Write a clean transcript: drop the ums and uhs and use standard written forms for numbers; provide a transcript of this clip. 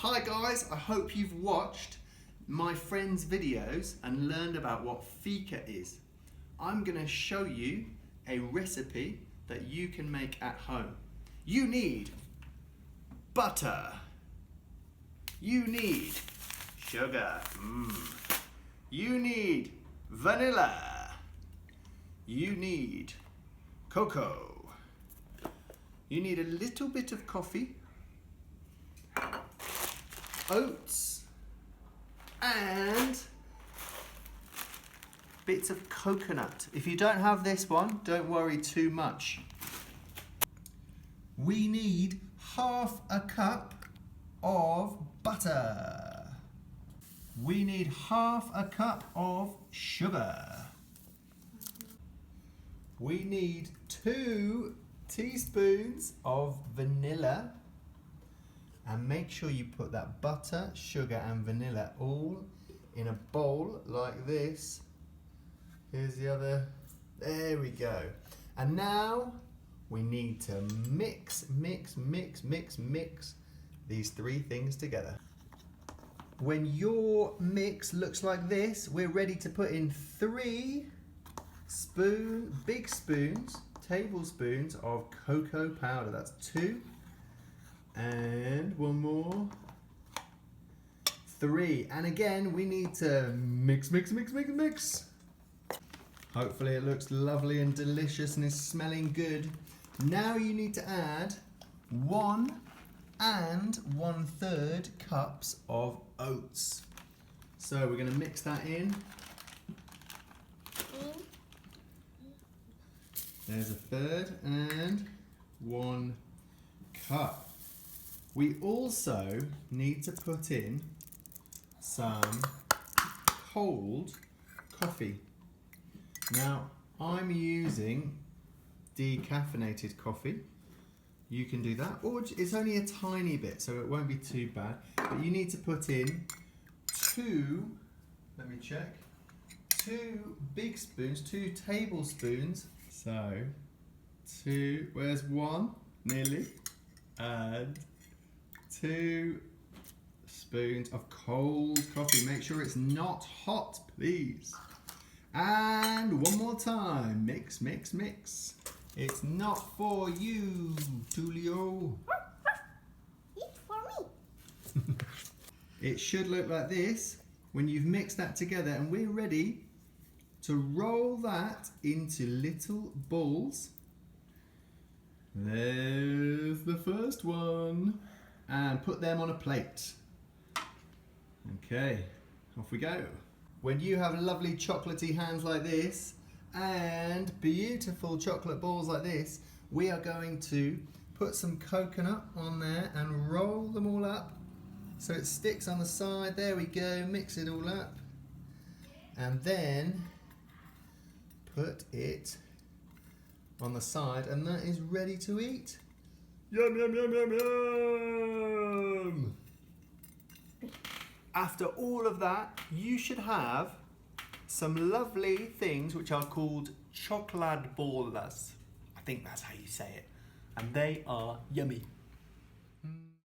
Hi guys, I hope you've watched my friend's videos and learned about what fika is. I'm going to show you a recipe that you can make at home. You need butter. You need sugar. You need vanilla. You need cocoa. You need a little bit of coffee, oats, and bits of coconut. If you don't have this one, don't worry too much. We need half a cup of butter. We need half a cup of sugar. We need 2 teaspoons of vanilla. And make sure you put that butter, sugar and vanilla all in a bowl like this. Here's the other, there we go. And now we need to mix these 3 things together. When your mix looks like this, we're ready to put in 3 big spoons, tablespoons of cocoa powder. That's 2. And 1 more. 3. And again, we need to mix. Hopefully it looks lovely and delicious and is smelling good. Now you need to add 1 and 1/3 cups of oats. So we're going to mix that in. There's a 1/3 and 1 cup. We also need to put in some cold coffee. Now, I'm using decaffeinated coffee. You can do that, or it's only a tiny bit, so it won't be too bad. But you need to put in 2, let me check, 2 big spoons, 2 tablespoons. So, 2, where's 1? Nearly. And 2 spoons of cold coffee. Make sure it's not hot, please. And 1 more time. Mix. It's not for you, Tulio. It's for me. It should look like this when you've mixed that together, and we're ready to roll that into little balls. There's the first one. And put them on a plate. Okay, off we go. When you have lovely chocolatey hands like this and beautiful chocolate balls like this, we are going to put some coconut on there and roll them all up so it sticks on the side. There we go, mix it all up. And then put it on the side, and that is ready to eat. Yum, yum, yum, yum, yum! After all of that, you should have some lovely things which are called chocolate balls. I think that's how you say it. And they are yummy.